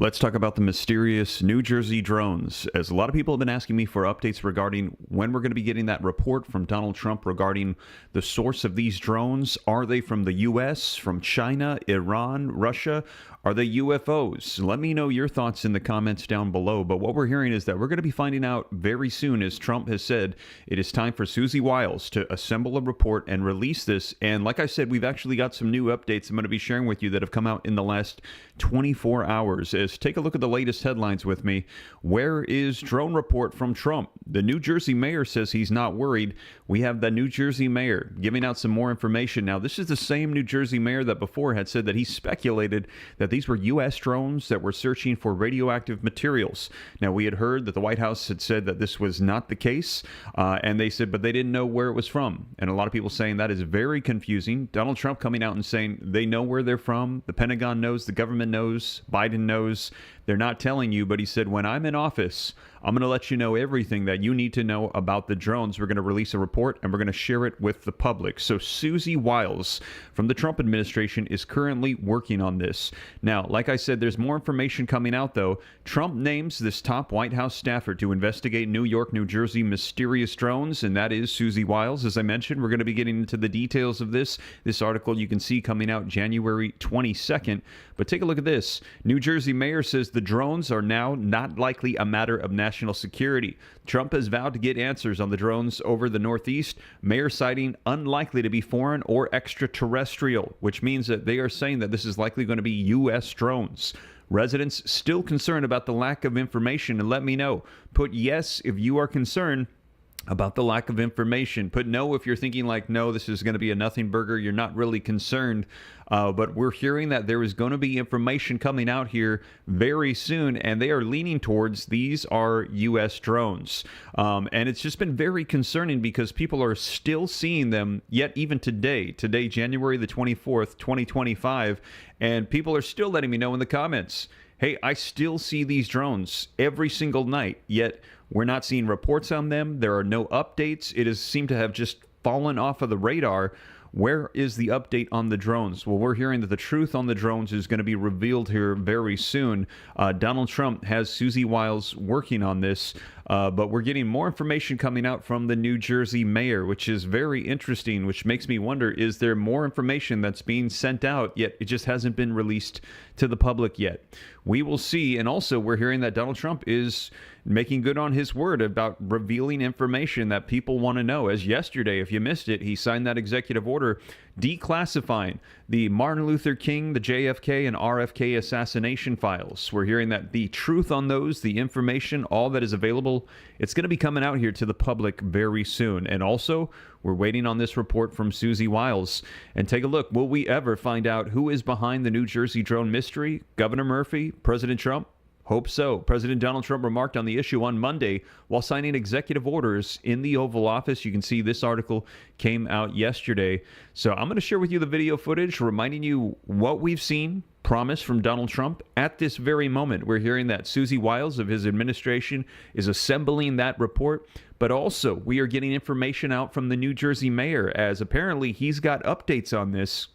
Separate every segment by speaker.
Speaker 1: Let's talk about the mysterious New Jersey drones, as a lot of people have been asking me for updates regarding when we're going to be getting that report from Donald Trump regarding the source of these drones. Are they from the U.S., from China, Iran, Russia? Are they UFOs? Let me know your thoughts in the comments down below. But what we're hearing is that we're going to be finding out very soon, as Trump has said, it is time for Susie Wiles to assemble a report and release this. And like I said, we've actually got some new updates I'm going to be sharing with you that have come out in the last 24 hours. As take a look at the latest headlines with me. Where is drone report from Trump? The New Jersey mayor says he's not worried. We have the New Jersey mayor giving out some more information. Now, this is the same New Jersey mayor that before had said that he speculated that these were U.S. drones that were searching for radioactive materials. Now, we had heard that the White House had said that this was not the case, and they said, but they didn't know where it was from. And a lot of people saying that is very confusing. Donald Trump coming out and saying they know where they're from. The Pentagon knows, the government knows, Biden knows. They're not telling you, but he said, when I'm in office, I'm going to let you know everything that you need to know about the drones. We're going to release a report and we're going to share it with the public. So Susie Wiles from the Trump administration is currently working on this. Now, like I said, there's more information coming out, though. Trump names this top White House staffer to investigate New York, New Jersey mysterious drones, and that is Susie Wiles. As I mentioned, we're going to be getting into the details of this. This article you can see coming out January 22nd. But take a look at this. New Jersey mayor says the drones are now not likely a matter of national security. Trump has vowed to get answers on the drones over the Northeast. Mayor citing unlikely to be foreign or extraterrestrial, which means that they are saying that this is likely going to be U.S. drones. Residents still concerned about the lack of information, and let me know. Put yes if you are concerned about the lack of information. Put no if you're thinking like, no, this is going to be a nothing burger. You're not really concerned. But we're hearing that there is going to be information coming out here very soon, and they are leaning towards these are U.S. drones. And it's just been very concerning because people are still seeing them yet even today, January the 24th, 2025, and people are still letting me know in the comments, hey, I still see these drones every single night, yet we're not seeing reports on them. There are no updates. It has seemed to have just fallen off of the radar. Where is the update on the drones? Well, we're hearing that the truth on the drones is going to be revealed here very soon. Donald Trump has Susie Wiles working on this, but we're getting more information coming out from the New Jersey mayor, which is very interesting, which makes me wonder, is there more information that's being sent out, yet it just hasn't been released to the public yet? We will see. And also, we're hearing that Donald Trump is making good on his word about revealing information that people want to know. As yesterday, if you missed it, he signed that executive order declassifying the Martin Luther King, the JFK, and RFK assassination files. We're hearing that the truth on those, the information, all that is available, it's going to be coming out here to the public very soon. And also, we're waiting on this report from Susie Wiles. And take a look. Will we ever find out who is behind the New Jersey drone mystery? Governor Murphy? President Trump? Hope so. President Donald Trump remarked on the issue on Monday while signing executive orders in the Oval Office. You can see this article came out yesterday. So I'm going to share with you the video footage reminding you what we've seen, promise from Donald Trump at this very moment. We're hearing that Susie Wiles of his administration is assembling that report, but also we are getting information out from the New Jersey mayor, as apparently he's got updates on this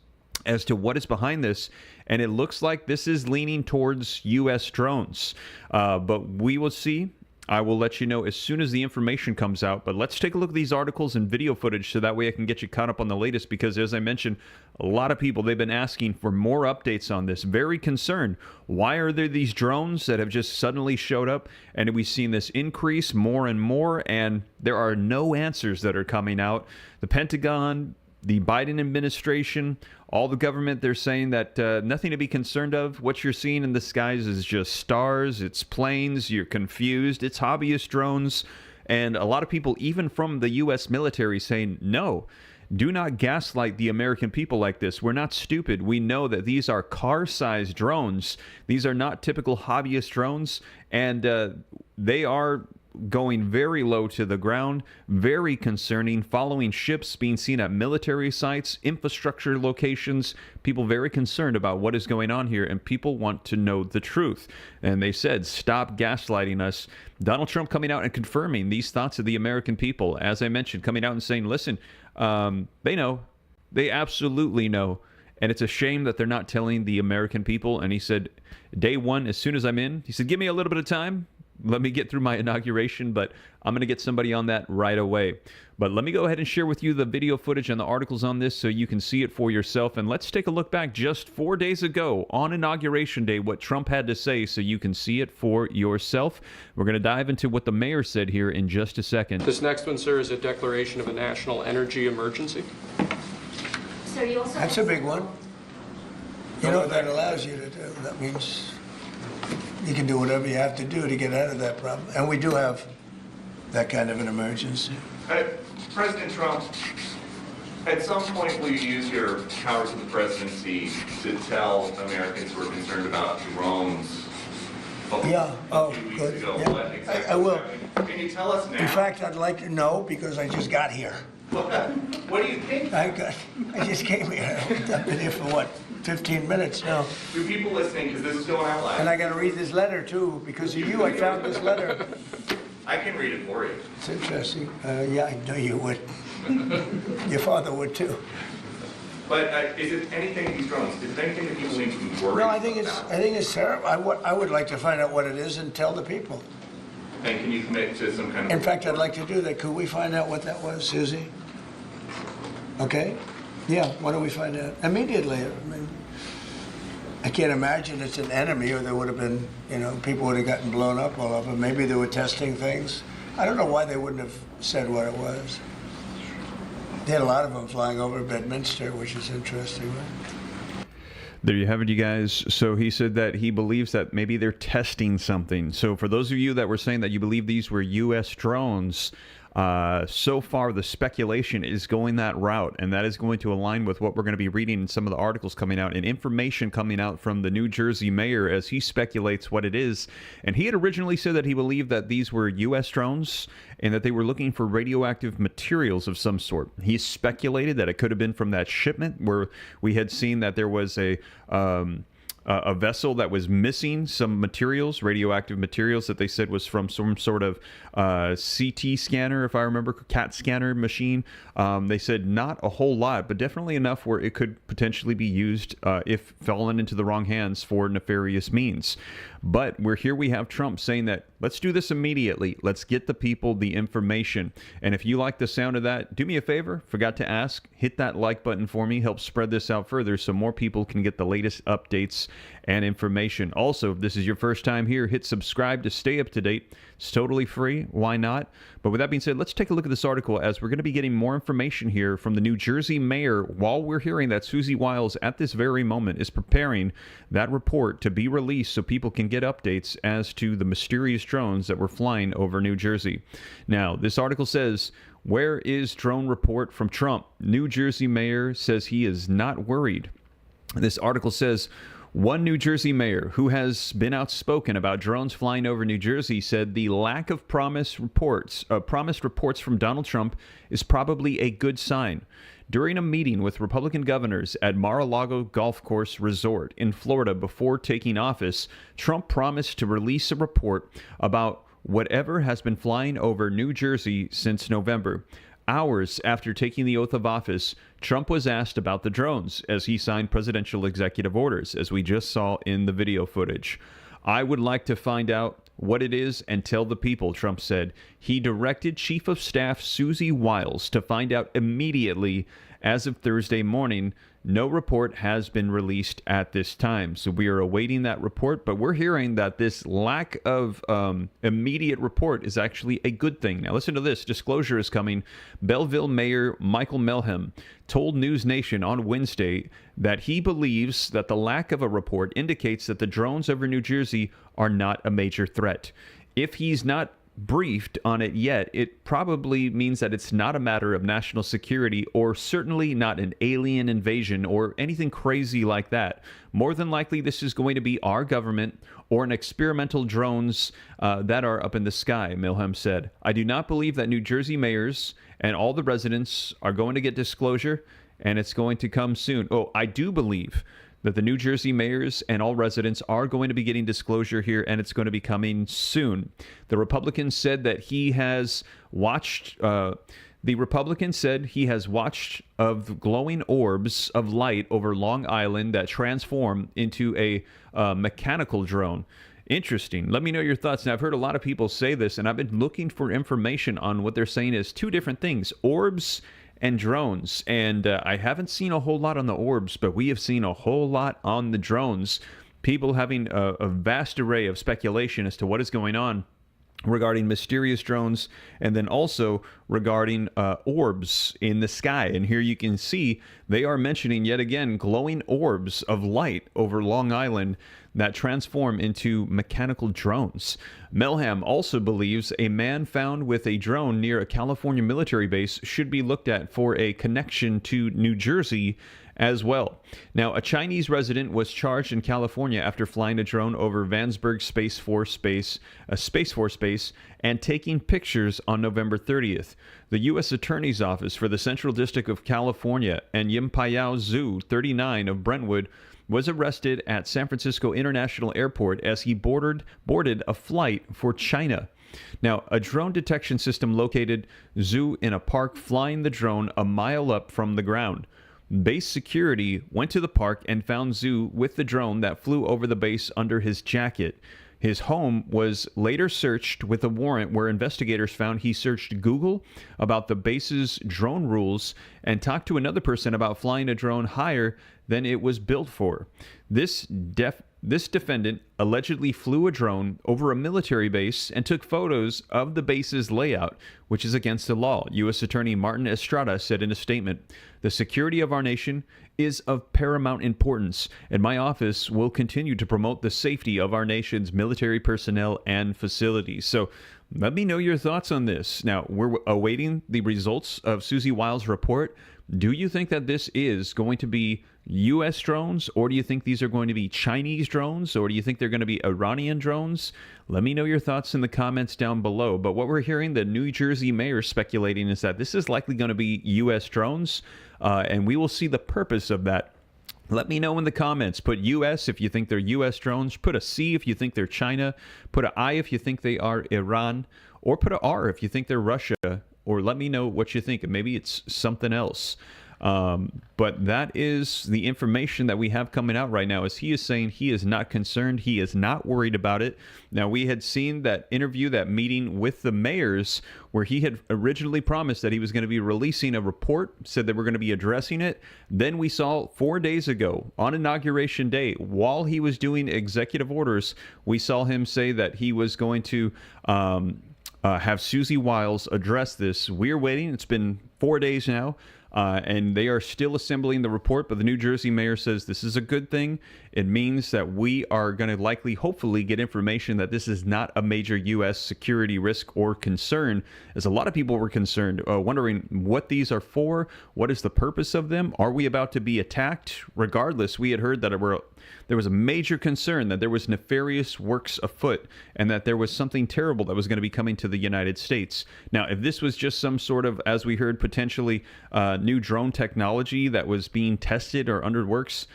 Speaker 1: as to what is behind this, and it looks like this is leaning towards U.S. drones. But we will see. I will let you know as soon as the information comes out. But let's take a look at these articles and video footage so that way I can get you caught up on the latest, because as I mentioned, a lot of people, they've been asking for more updates on this. Very concerned. Why are there these drones that have just suddenly showed up? And we've seen this increase more and more, and there are no answers that are coming out. The Pentagon, the Biden administration, all the government, they're saying that nothing to be concerned of. What you're seeing in the skies is just stars, it's planes, you're confused, it's hobbyist drones. And a lot of people, even from the U.S. military, saying, no, do not gaslight the American people like this. We're not stupid. We know that these are car-sized drones. These are not typical hobbyist drones, and they are going very low to the ground, very concerning, following ships being seen at military sites, infrastructure locations. People very concerned about what is going on here, and people want to know the truth. And they said, stop gaslighting us. Donald Trump coming out and confirming these thoughts of the American people. As I mentioned, coming out and saying, listen, they know. They absolutely know. And it's a shame that they're not telling the American people. And he said, day one, as soon as I'm in, he said, give me a little bit of time. Let me get through my inauguration, but I'm going to get somebody on that right away. But let me go ahead and share with you the video footage and the articles on this so you can see it for yourself. And let's take a look back just 4 days ago on Inauguration Day, what Trump had to say so you can see it for yourself. We're going to dive into what the mayor said here in just a second.
Speaker 2: This next one, sir, is a declaration of a national energy emergency.
Speaker 3: So you also
Speaker 4: That's a big one. You know what that allows you to do? That means you can do whatever you have to do to get out of that problem. And we do have that kind of an emergency.
Speaker 5: President Trump, at some point will you use your powers of the presidency to tell Americans who are concerned about drones?
Speaker 4: Yeah, oh,
Speaker 5: A few weeks
Speaker 4: good.
Speaker 5: ago,
Speaker 4: Yeah.
Speaker 5: what exactly
Speaker 4: I will.
Speaker 5: was happening? Can you tell us now?
Speaker 4: In fact, I'd like to know because I just got here.
Speaker 5: What do you think?
Speaker 4: I just came here. I've been here for what, 15 minutes now.
Speaker 5: Do people listening, because this is going out
Speaker 4: And
Speaker 5: loud,
Speaker 4: I got to read this letter too. Because of you, I found this letter.
Speaker 5: I can read it for you.
Speaker 4: It's interesting. Yeah, I know you would. Your father would too.
Speaker 5: But is it anything, these drones, is it anything that people need to be worried
Speaker 4: No,
Speaker 5: about?
Speaker 4: I think it's terrible. I would like to find out what it is and tell the people.
Speaker 5: And can you commit to some kind of...
Speaker 4: In fact, I'd like to do that. Could we find out what that was, Susie? Okay? Yeah, why don't we find out? Immediately. I mean, I can't imagine it's an enemy or there would have been, you know, people would have gotten blown up all over. Maybe they were testing things. I don't know why they wouldn't have said what it was. They had a lot of them flying over Bedminster, which is interesting, right?
Speaker 1: There you have it, you guys. So he said that he believes that maybe they're testing something. So for those of you that were saying that you believe these were U.S. drones, so far the speculation is going that route, and that is going to align with what we're going to be reading in some of the articles coming out and information coming out from the New Jersey mayor as he speculates what it is. And he had originally said that he believed that these were U.S. drones and that they were looking for radioactive materials of some sort. He speculated that it could have been from that shipment where we had seen that there was a vessel that was missing some materials, radioactive materials that they said was from some sort of CT scanner, if I remember, CAT scanner machine. They said not a whole lot, but definitely enough where it could potentially be used if fallen into the wrong hands for nefarious means. But we have Trump saying that let's do this immediately. Let's get the people the information. And if you like the sound of that, do me a favor. Forgot to ask, hit that like button for me. Help spread this out further so more people can get the latest updates and information. Also, if this is your first time here, hit subscribe to stay up to date. It's totally free. Why not? But with that being said, let's take a look at this article as we're going to be getting more information here from the New Jersey mayor while we're hearing that Susie Wiles at this very moment is preparing that report to be released so people can get updates as to the mysterious drones that were flying over New Jersey. Now, this article says, where is drone report from Trump? New Jersey mayor says he is not worried. This article says, one New Jersey mayor who has been outspoken about drones flying over New Jersey said the lack of promised reports from Donald Trump is probably a good sign. During a meeting with Republican governors at Mar-a-Lago Golf Course Resort in Florida before taking office, Trump promised to release a report about whatever has been flying over New Jersey since November. Hours after taking the oath of office, Trump was asked about the drones as he signed presidential executive orders, as we just saw in the video footage. I would like to find out what it is and tell the people, Trump said. He directed Chief of Staff Susie Wiles to find out immediately. As of Thursday morning, no report has been released at this time. So we are awaiting that report, but we're hearing that this lack of immediate report is actually a good thing. Now listen to this. Disclosure is coming. Belleville Mayor Michael Melham told News Nation on Wednesday that he believes that the lack of a report indicates that the drones over New Jersey are not a major threat. If he's not briefed on it yet, it probably means that it's not a matter of national security or certainly not an alien invasion or anything crazy like that. More than likely, this is going to be our government or an experimental drones that are up in the sky, Milham said. I do not believe that New Jersey mayors and all the residents are going to get disclosure, and it's going to come soon. Oh, I do believe that the New Jersey mayors and all residents are going to be getting disclosure here, and it's going to be coming soon. The Republican said that he has watched The Republican said he has watched of glowing orbs of light over Long Island that transform into a mechanical drone. Interesting. Let me know your thoughts. Now, I've heard a lot of people say this, and I've been looking for information on what they're saying is two different things, orbs and drones. And I haven't seen a whole lot on the orbs, but we have seen a whole lot on the drones. People having a vast array of speculation as to what is going on regarding mysterious drones, and then also regarding orbs in the sky. And here you can see they are mentioning yet again glowing orbs of light over Long Island that transform into mechanical drones. Melham also believes a man found with a drone near a California military base should be looked at for a connection to New Jersey as well. Now, a Chinese resident was charged in California after flying a drone over Vandenberg Space Force Base and taking pictures on November 30th. The U.S. Attorney's Office for the Central District of California and Yimpayao Zhu, 39, of Brentwood, was arrested at San Francisco International Airport as he boarded a flight for China. Now, a drone detection system located Zhu in a park, flying the drone a mile up from the ground. Base security went to the park and found Zhu with the drone that flew over the base under his jacket. His home was later searched with a warrant where investigators found he searched Google about the base's drone rules and talked to another person about flying a drone higher than it was built for. This defendant allegedly flew a drone over a military base and took photos of the base's layout, which is against the law. U.S. Attorney Martin Estrada said in a statement, "The security of our nation is of paramount importance, and my office will continue to promote the safety of our nation's military personnel and facilities." So let me know your thoughts on this. Now, we're awaiting the results of Susie Wiles' report. Do you think that this is going to be U.S. drones, or do you think these are going to be Chinese drones, or do you think they're going to be Iranian drones? Let me know your thoughts in the comments down below. But what we're hearing the New Jersey mayor speculating is that this is likely going to be U.S. drones, and we will see the purpose of that. Let me know in the comments. Put U.S. if you think they're U.S. drones. Put a C if you think they're China. Put an I if you think they are Iran. Or put an R if you think they're Russia. Or let me know what you think. Maybe it's something else. But that is the information that we have coming out right now, as he is saying he is not concerned. He is not worried about it. Now, we had seen that interview, that meeting with the mayors, where he had originally promised that he was going to be releasing a report, said that we're going to be addressing it. Then we saw 4 days ago on Inauguration Day, while he was doing executive orders, we saw him say that he was going to have Susie Wiles address this. We're waiting. It's been 4 days now. And they are still assembling the report, but the New Jersey mayor says this is a good thing. It means that we are going to likely, hopefully, get information that this is not a major U.S. security risk or concern, as a lot of people were concerned, wondering what these are for, what is the purpose of them, are we about to be attacked? Regardless, we had heard that there was a major concern that there was nefarious works afoot and that there was something terrible that was going to be coming to the United States. Now, if this was just some sort of, as we heard, potentially new drone technology that was being tested or under works,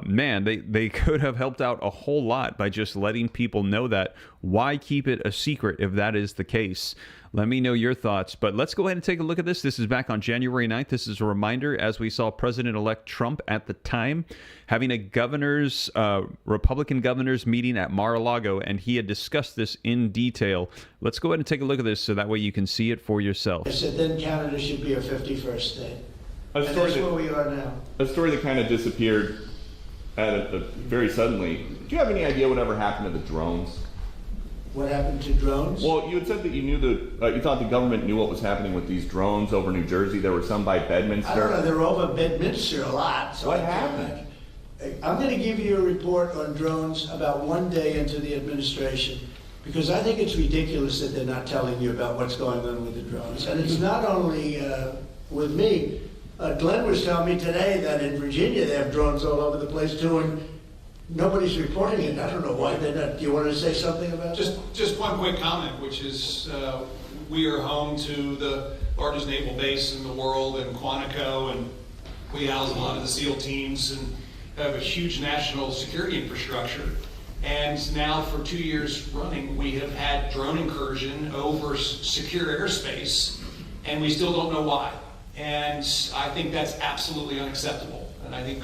Speaker 1: man, they could have helped out a whole lot by just letting people know that. Why keep it a secret if that is the case? Let me know your thoughts. But let's go ahead and take a look at this. This is back on January 9th. This is a reminder, as we saw President-elect Trump at the time having a Republican governors meeting at Mar-a-Lago, and he had discussed this in detail. Let's go ahead and take a look at this so that way you can see it for yourself.
Speaker 4: I said then Canada should be a 51st state.
Speaker 5: A
Speaker 4: And
Speaker 5: story
Speaker 4: that's where we are now.
Speaker 5: A story that kind of disappeared very suddenly. Do you have any idea whatever happened to the drones?
Speaker 4: What happened to drones?
Speaker 5: Well, you had said that you thought the government knew what was happening with these drones over New Jersey. There were some by Bedminster.
Speaker 4: I don't know, they're over Bedminster a lot. So
Speaker 5: What
Speaker 4: I can't
Speaker 5: happened?
Speaker 4: imagine. I'm going to give you a report on drones about 1 day into the administration, because I think it's ridiculous that they're not telling you about what's going on with the drones. And it's not only with me. Glenn was telling me today that in Virginia they have drones all over the place too, and nobody's reporting it. I don't know why they're not. Do you want to say something about that?
Speaker 6: Just one quick comment, which is we are home to the largest naval base in the world in Quantico, and we house a lot of the SEAL teams and have a huge national security infrastructure. And now for 2 years running, we have had drone incursion over secure airspace. and we still don't know why. And I think that's absolutely unacceptable. And I think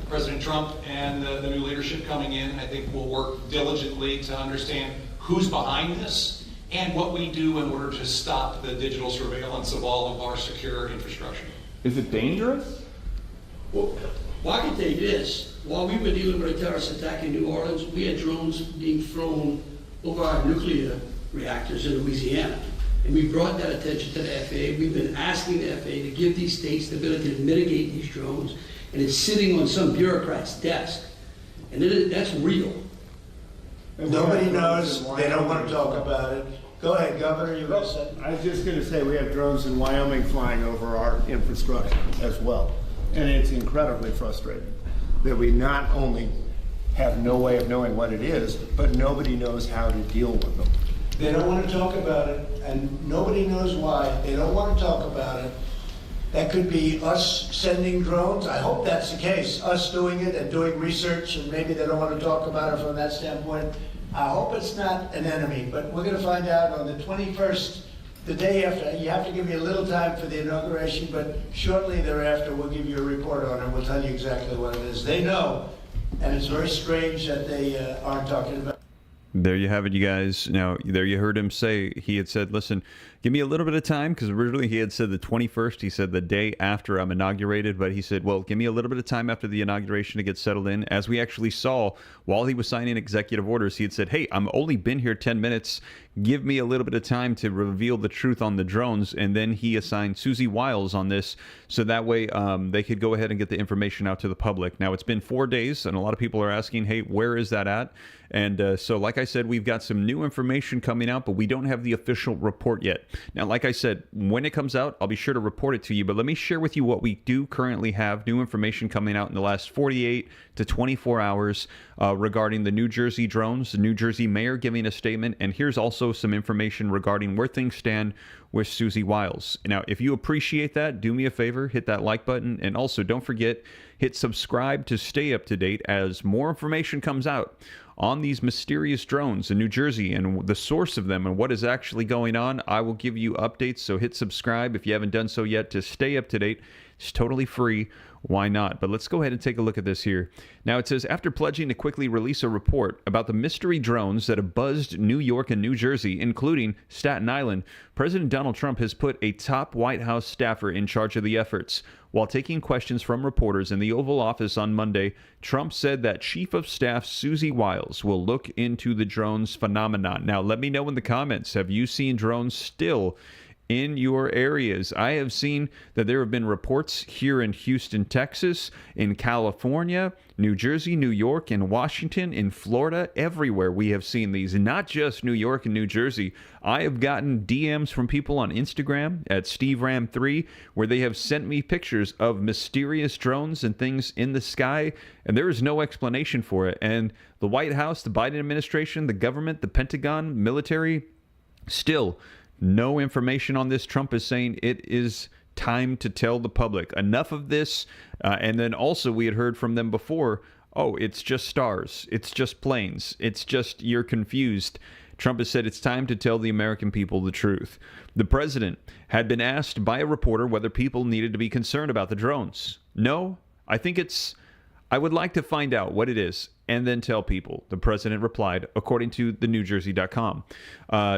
Speaker 6: President Trump and the new leadership coming in, I think will work diligently to understand who's behind this and what we do in order to stop the digital surveillance of all of our secure infrastructure.
Speaker 7: Is it dangerous?
Speaker 8: Well, I can tell you this. While we were dealing with a terrorist attack in New Orleans, we had drones being thrown over our nuclear reactors in Louisiana. And we brought that attention to the FAA. We've been asking the FAA to give these states the ability to mitigate these drones, and it's sitting on some bureaucrat's desk. And that's real.
Speaker 4: Nobody knows, they don't want to talk about it. Go ahead, Governor, you were saying.
Speaker 9: I was just going to say, we have drones in Wyoming flying over our infrastructure as well. And it's incredibly frustrating that we not only have no way of knowing what it is, but nobody knows how to deal with them.
Speaker 4: They don't want to talk about it, and nobody knows why. They don't want to talk about it. That could be us sending drones. I hope that's the case, us doing it and doing research, and maybe they don't want to talk about it from that standpoint. I hope it's not an enemy, but we're going to find out on the 21st, the day after. You have to give me a little time for the inauguration, but shortly thereafter we'll give you a report on it. We'll tell you exactly what it is. They know, and it's very strange that they aren't talking about it.
Speaker 1: There you have it, you guys. Now, there you heard him say, he had said, listen, give me a little bit of time, because originally he had said the 21st. He said the day after I'm inaugurated, but he said, well, give me a little bit of time after the inauguration to get settled in. As we actually saw, while he was signing executive orders, he had said, hey, I'm only been here 10 minutes. Give me a little bit of time to reveal the truth on the drones. And then he assigned Susie Wiles on this, so that way they could go ahead and get the information out to the public. Now, it's been 4 days, and a lot of people are asking, hey, where is that at? And so, like I said, we've got some new information coming out, but we don't have the official report yet. Now, like I said, when it comes out, I'll be sure to report it to you. But let me share with you what we do currently have, new information coming out in the last 48 to 24 hours regarding the New Jersey drones, the New Jersey mayor giving a statement. And here's also some information regarding where things stand with Susie Wiles. Now, if you appreciate that, do me a favor, hit that like button. And also, don't forget, hit subscribe to stay up to date as more information comes out on these mysterious drones in New Jersey and the source of them and what is actually going on. I will give you updates, so hit subscribe if you haven't done so yet to stay up to date. It's totally free. Why not? But let's go ahead and take a look at this here. Now, it says, after pledging to quickly release a report about the mystery drones that have buzzed New York and New Jersey, including Staten Island, President Donald Trump has put a top White House staffer in charge of the efforts. While taking questions from reporters in the Oval Office on Monday, Trump said that Chief of Staff Susie Wiles will look into the drones phenomenon. Now, let me know in the comments, have you seen drones still in your areas? I have seen that there have been reports here in Houston, Texas, in California, New Jersey, New York, in Washington, in Florida, everywhere we have seen these, not just New York and New Jersey. I have gotten DMs from people on Instagram at SteveRam3 where they have sent me pictures of mysterious drones and things in the sky, and there is no explanation for it. And the White House, the Biden administration, the government, the Pentagon, military, still no information on this. Trump is saying it is time to tell the public enough of this. And then also we had heard from them before, oh, it's just stars. It's just planes. It's just, you're confused. Trump has said it's time to tell the American people the truth. The president had been asked by a reporter whether people needed to be concerned about the drones. No, I would like to find out what it is and then tell people, the president replied, according to the NewJersey.com.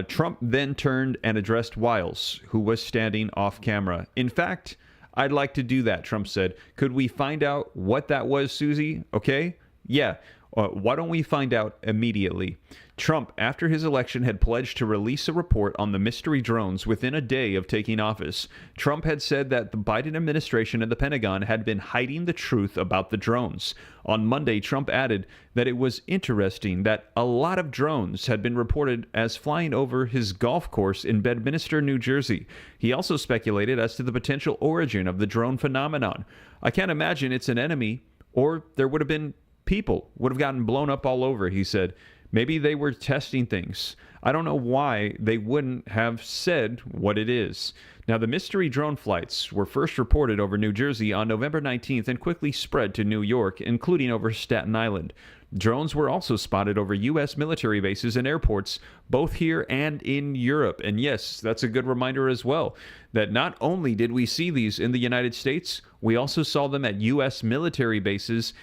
Speaker 1: Trump then turned and addressed Wiles, who was standing off camera. In fact, I'd like to do that, Trump said. Could we find out what that was, Susie? Okay? Yeah. Why don't we find out immediately? Trump, after his election, had pledged to release a report on the mystery drones within a day of taking office. Trump had said that the Biden administration and the Pentagon had been hiding the truth about the drones. On Monday, Trump added that it was interesting that a lot of drones had been reported as flying over his golf course in Bedminster, New Jersey. He also speculated as to the potential origin of the drone phenomenon. I can't imagine it's an enemy, or there would have been people would have gotten blown up all over, he said. Maybe they were testing things. I don't know why they wouldn't have said what it is. Now, the mystery drone flights were first reported over New Jersey on November 19th and quickly spread to New York, including over Staten Island. Drones were also spotted over U.S. military bases and airports, both here and in Europe. And yes, that's a good reminder as well, that not only did we see these in the United States, we also saw them at U.S. military bases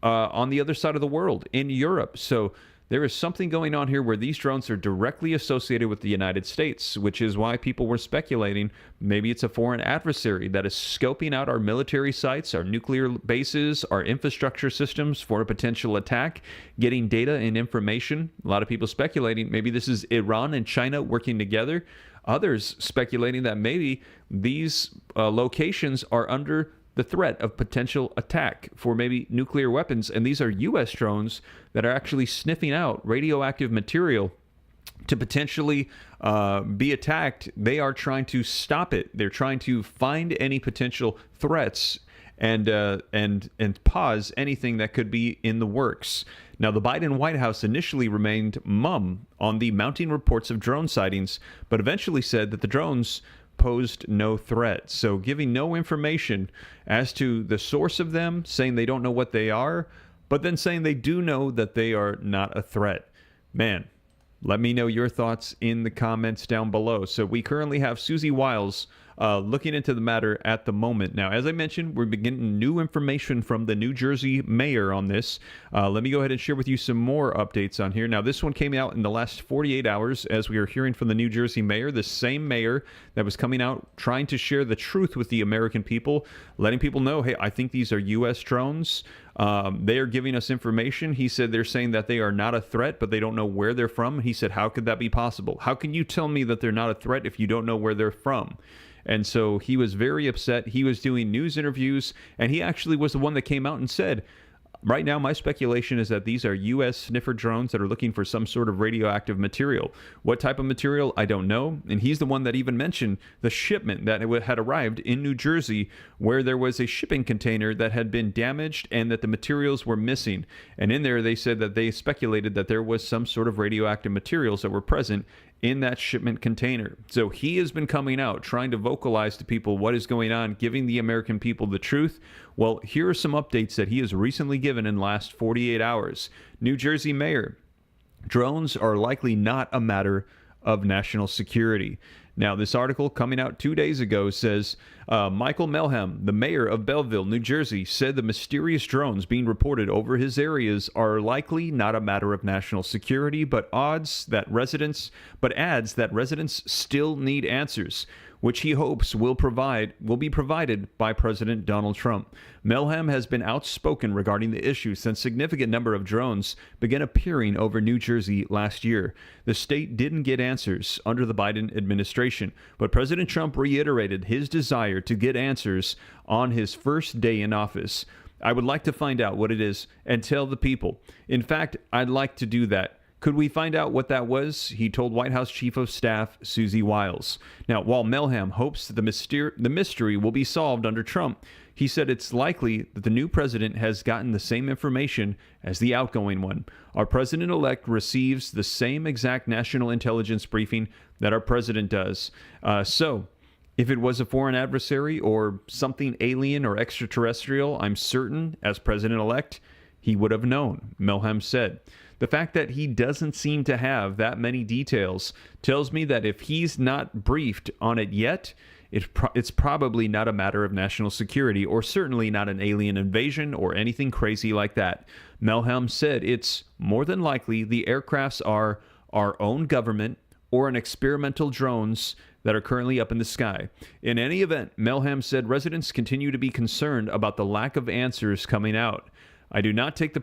Speaker 1: on the other side of the world, in Europe. So there is something going on here where these drones are directly associated with the United States, which is why people were speculating maybe it's a foreign adversary that is scoping out our military sites, our nuclear bases, our infrastructure systems for a potential attack, getting data and information. A lot of people speculating maybe this is Iran and China working together. Others speculating that maybe these locations are under the threat of potential attack for maybe nuclear weapons. And these are U.S. drones that are actually sniffing out radioactive material to potentially be attacked. They are trying to stop it. They're trying to find any potential threats and pause anything that could be in the works. Now, the Biden White House initially remained mum on the mounting reports of drone sightings, but eventually said that the drones posed no threat. So giving no information as to the source of them, saying they don't know what they are, but then saying they do know that they are not a threat. Man, let me know your thoughts in the comments down below. So we currently have Susie Wiles looking into the matter at the moment. Now, as I mentioned, we're getting new information from the New Jersey mayor on this. Let me go ahead and share with you some more updates on here. Now, this one came out in the last 48 hours as we are hearing from the New Jersey mayor, the same mayor that was coming out trying to share the truth with the American people, letting people know, hey, I think these are U.S. drones. They are giving us information. He said they're saying that they are not a threat, but they don't know where they're from. He said, how could that be possible? How can you tell me that they're not a threat if you don't know where they're from? And so he was very upset. He was doing news interviews, and he actually was the one that came out and said, right now, my speculation is that these are U.S. sniffer drones that are looking for some sort of radioactive material. What type of material? I don't know. And he's the one that even mentioned the shipment that had arrived in New Jersey, where there was a shipping container that had been damaged and that the materials were missing. And in there, they said that they speculated that there was some sort of radioactive materials that were present in that shipment container. So he has been coming out trying to vocalize to people what is going on, giving the American people the truth. Well, here are some updates that he has recently given in the last 48 hours. New Jersey mayor, drones are likely not a matter of national security. Now, this article coming out 2 days ago says, Michael Melham, the mayor of Belleville, New Jersey, said the mysterious drones being reported over his areas are likely not a matter of national security, but adds that residents still need answers, which he hopes will be provided by President Donald Trump. Melham has been outspoken regarding the issue since a significant number of drones began appearing over New Jersey last year. The state didn't get answers under the Biden administration, but President Trump reiterated his desire to get answers on his first day in office. I would like to find out what it is and tell the people. In fact, I'd like to do that. Could we find out what that was? He told White House Chief of Staff Susie Wiles. Now, while Melham hopes that the mystery will be solved under Trump, he said it's likely that the new president has gotten the same information as the outgoing one. Our president-elect receives the same exact national intelligence briefing that our president does. So, if it was a foreign adversary or something alien or extraterrestrial, I'm certain, as president-elect, he would have known, Melham said. The fact that he doesn't seem to have that many details tells me that if he's not briefed on it yet, it's probably not a matter of national security, or certainly not an alien invasion or anything crazy like that. Melham said it's more than likely the aircrafts are our own government or an experimental drones that are currently up in the sky. In any event, Melham said residents continue to be concerned about the lack of answers coming out. I do take the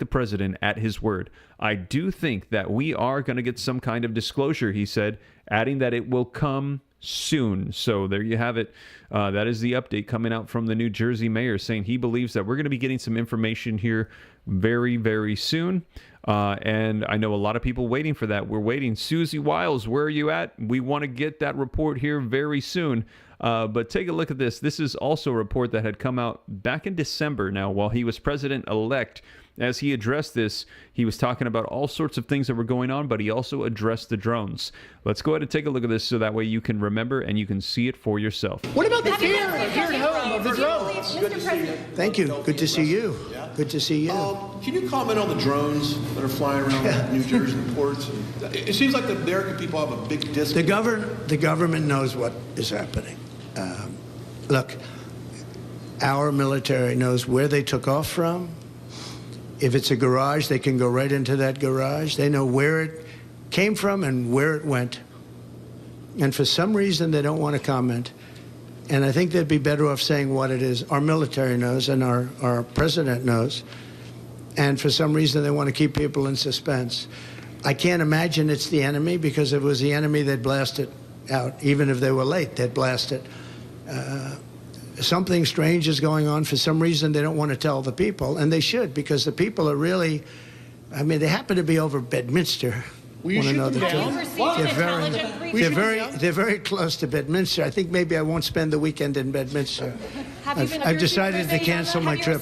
Speaker 1: president at his word. I do think that we are going to get some kind of disclosure, he said, adding that it will come soon. So there you have it. That is the update coming out from the New Jersey mayor, saying he believes that we're going to be getting some information here very, very soon. And I know a lot of people waiting for that. We're waiting. Susie Wiles, where are you at? We want to get that report here very soon. But take a look at this. This is also a report that had come out back in December now while he was president-elect. as he addressed this, he was talking about all sorts of things that were going on, but he also addressed the drones. Let's go ahead and take a look at this so that way you can remember and you can see it for yourself.
Speaker 9: What about the fear here at home of the drones?
Speaker 3: Mr. President.
Speaker 4: Thank you. Good to see you. Good to see you.
Speaker 7: Can you comment on the drones that are flying around New Jersey ports? It seems like the American people have a big disconnect.
Speaker 4: The government knows what is happening. Look, our military knows where they took off from. If it's a garage, they can go right into that garage. They know where it came from and where it went. And for some reason, they don't want to comment. And I think they'd be better off saying what it is. Our military knows and our president knows. And for some reason, they want to keep people in suspense. I can't imagine it's the enemy, because if it was the enemy, they'd blast it out. Even if they were late, they'd blast it. Something strange is going on. For some reason, they don't want to tell the people, and they should, because the people are really, I mean, they happen to be over Bedminster.
Speaker 9: Will you shoot them down?
Speaker 4: They're very close to Bedminster. I think maybe I won't spend the weekend in Bedminster. I've decided to cancel my trip.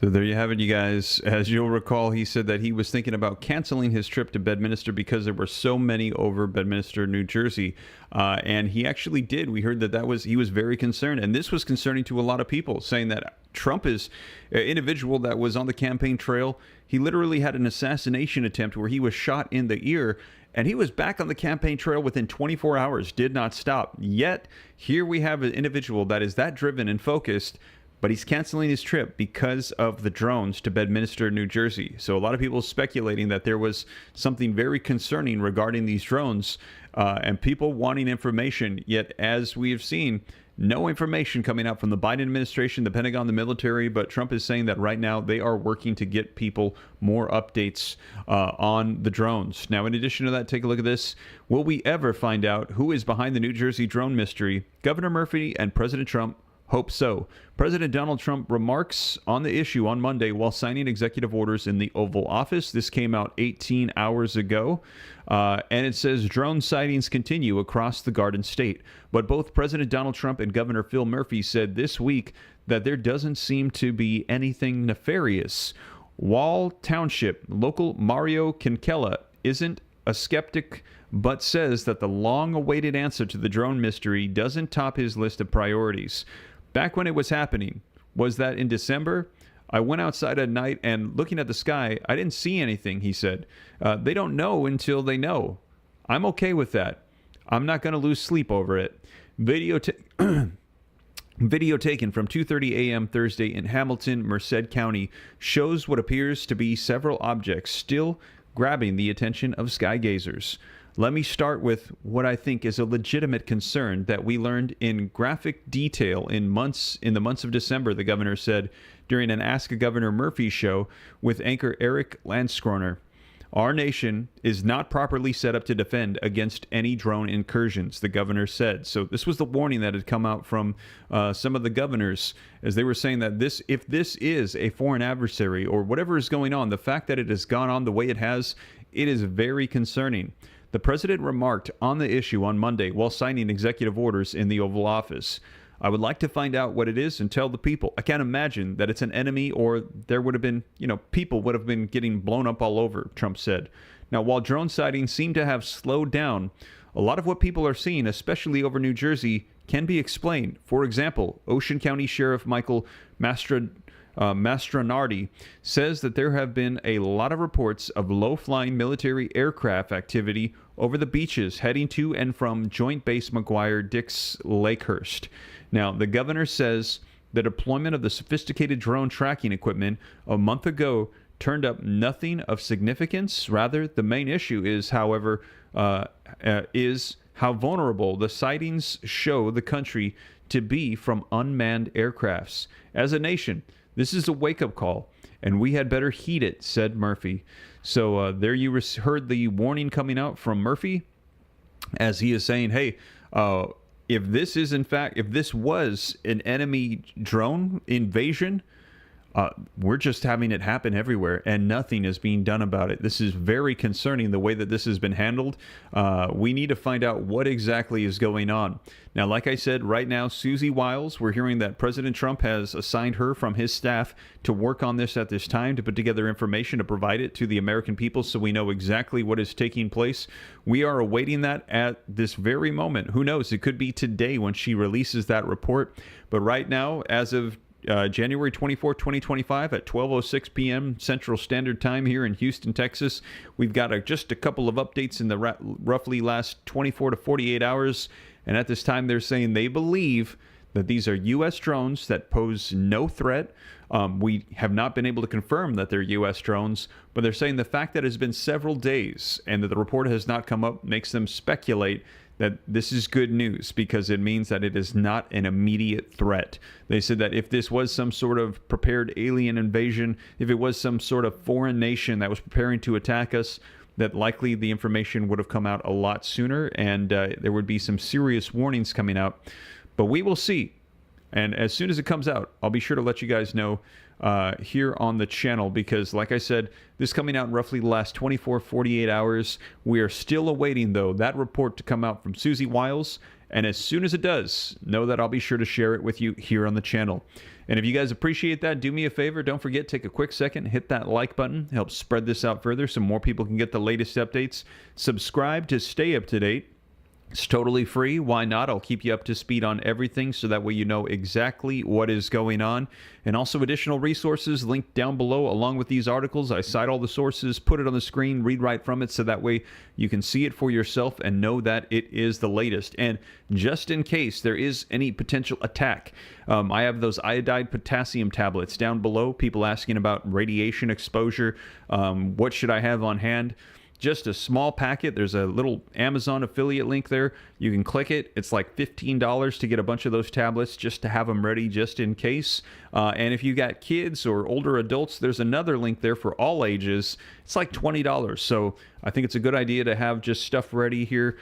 Speaker 1: So there you have it, you guys. As you'll recall, he said that he was thinking about canceling his trip to Bedminster because there were so many over Bedminster, New Jersey. And he actually did. We heard that he was very concerned. And this was concerning to a lot of people, saying that Trump is an individual that was on the campaign trail. He literally had an assassination attempt where he was shot in the ear, and he was back on the campaign trail within 24 hours, did not stop. Yet, here we have an individual that is that driven and focused, but he's canceling his trip because of the drones to Bedminster, New Jersey. So a lot of people speculating that there was something very concerning regarding these drones, and people wanting information. Yet, as we have seen, no information coming out from the Biden administration, the Pentagon, the military, but Trump is saying that right now they are working to get people more updates on the drones. Now, in addition to that, take a look at this. Will we ever find out who is behind the New Jersey drone mystery? Governor Murphy and President Trump hope so. President Donald Trump remarks on the issue on Monday while signing executive orders in the Oval Office. This came out 18 hours ago, and it says drone sightings continue across the Garden State. But both President Donald Trump and Governor Phil Murphy said this week that there doesn't seem to be anything nefarious. Wall Township local Mario Kinkella isn't a skeptic, but says that the long-awaited answer to the drone mystery doesn't top his list of priorities. Back when it was happening, was that in December? I went outside at night and looking at the sky, I didn't see anything, he said. They don't know until they know. I'm okay with that. I'm not going to lose sleep over it. Video taken from 2:30 a.m. Thursday in Hamilton, Merced County shows what appears to be several objects still grabbing the attention of sky gazers. Let me start with what I think is a legitimate concern that we learned in graphic detail in the months of December, the governor said during an Ask Governor Murphy show with anchor Eric Landskroner. Our nation is not properly set up to defend against any drone incursions, the governor said. So this was the warning that had come out from some of the governors, as they were saying that if this is a foreign adversary or whatever is going on, the fact that it has gone on the way it has, it is very concerning. The president remarked on the issue on Monday while signing executive orders in the Oval Office. I would like to find out what it is and tell the people. I can't imagine that it's an enemy or there would have been, people would have been getting blown up all over, Trump said. Now, while drone sightings seem to have slowed down, a lot of what people are seeing, especially over New Jersey, can be explained. For example, Ocean County Sheriff Michael Mastronardi says that there have been a lot of reports of low-flying military aircraft activity over the beaches heading to and from Joint Base McGuire-Dix Lakehurst. Now, the governor says the deployment of the sophisticated drone tracking equipment a month ago turned up nothing of significance. Rather, the main issue is, however, is how vulnerable the sightings show the country to be from unmanned aircrafts. As a nation, this is a wake-up call, and we had better heed it, said Murphy. So there you heard the warning coming out from Murphy, as he is saying, hey, if this was an enemy drone invasion, we're just having it happen everywhere, and nothing is being done about it. This is very concerning, the way that this has been handled. We need to find out what exactly is going on. Now, like I said, right now, Susie Wiles, we're hearing that President Trump has assigned her from his staff to work on this at this time, to put together information to provide it to the American people so we know exactly what is taking place. We are awaiting that at this very moment. Who knows? It could be today when she releases that report. But right now, as of January 24, 2025 at 12:06 p.m. Central Standard Time here in Houston, Texas. We've got just a couple of updates in the roughly last 24 to 48 hours. And at this time, they're saying they believe that these are U.S. drones that pose no threat. We have not been able to confirm that they're U.S. drones, but they're saying the fact that it's been several days and that the report has not come up makes them speculate that this is good news, because it means that it is not an immediate threat. They said that if this was some sort of prepared alien invasion, if it was some sort of foreign nation that was preparing to attack us, that likely the information would have come out a lot sooner, and there would be some serious warnings coming out. But we will see. And as soon as it comes out, I'll be sure to let you guys know here on the channel, because like I said, this coming out in roughly the last 24, 48 hours. We are still awaiting, though, that report to come out from Susie Wiles. And as soon as it does, know that I'll be sure to share it with you here on the channel. And if you guys appreciate that, do me a favor. Don't forget, take a quick second, hit that like button. Help spread this out further so more people can get the latest updates. Subscribe to stay up to date. It's totally free. Why not? I'll keep you up to speed on everything so that way you know exactly what is going on. And also additional resources linked down below along with these articles. I cite all the sources, put it on the screen, read right from it, so that way you can see it for yourself and know that it is the latest. And just in case there is any potential attack, I have those iodide potassium tablets down below. People asking about radiation exposure. What should I have on hand? Just a small packet. There's a little Amazon affiliate link there. You can click it. It's like $15 to get a bunch of those tablets just to have them ready just in case. And if you got kids or older adults, there's another link there for all ages. It's like $20. So I think it's a good idea to have just stuff ready here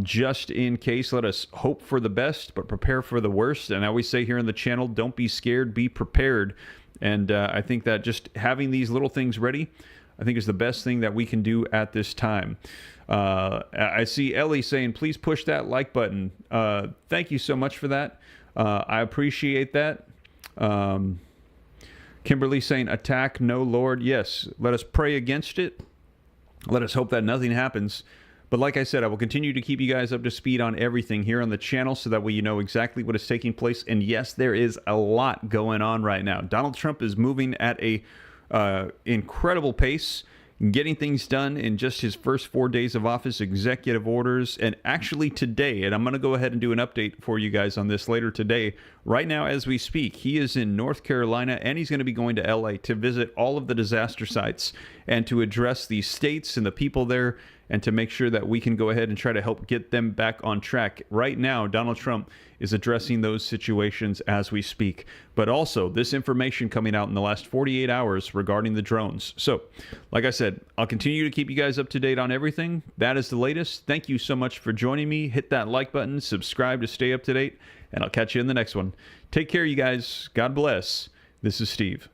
Speaker 1: just in case. Let us hope for the best, but prepare for the worst. And I always say here on the channel, don't be scared, be prepared. And I think that just having these little things ready, I think is the best thing that we can do at this time. I see Ellie saying, please push that like button. Thank you so much for that. I appreciate that. Kimberly saying, attack, no Lord. Yes, let us pray against it. Let us hope that nothing happens. But like I said, I will continue to keep you guys up to speed on everything here on the channel so that way you know exactly what is taking place. And yes, there is a lot going on right now. Donald Trump is moving at a incredible pace, getting things done in just his first 4 days of office, executive orders. And actually today, and I'm going to go ahead and do an update for you guys on this later today, right now as we speak, he is in North Carolina, and he's going to be going to LA to visit all of the disaster sites and to address the states and the people there, and to make sure that we can go ahead and try to help get them back on track. Right now, Donald Trump is addressing those situations as we speak. But also, this information coming out in the last 48 hours regarding the drones. So, like I said, I'll continue to keep you guys up to date on everything. That is the latest. Thank you so much for joining me. Hit that like button, subscribe to stay up to date, and I'll catch you in the next one. Take care, you guys. God bless. This is Steve.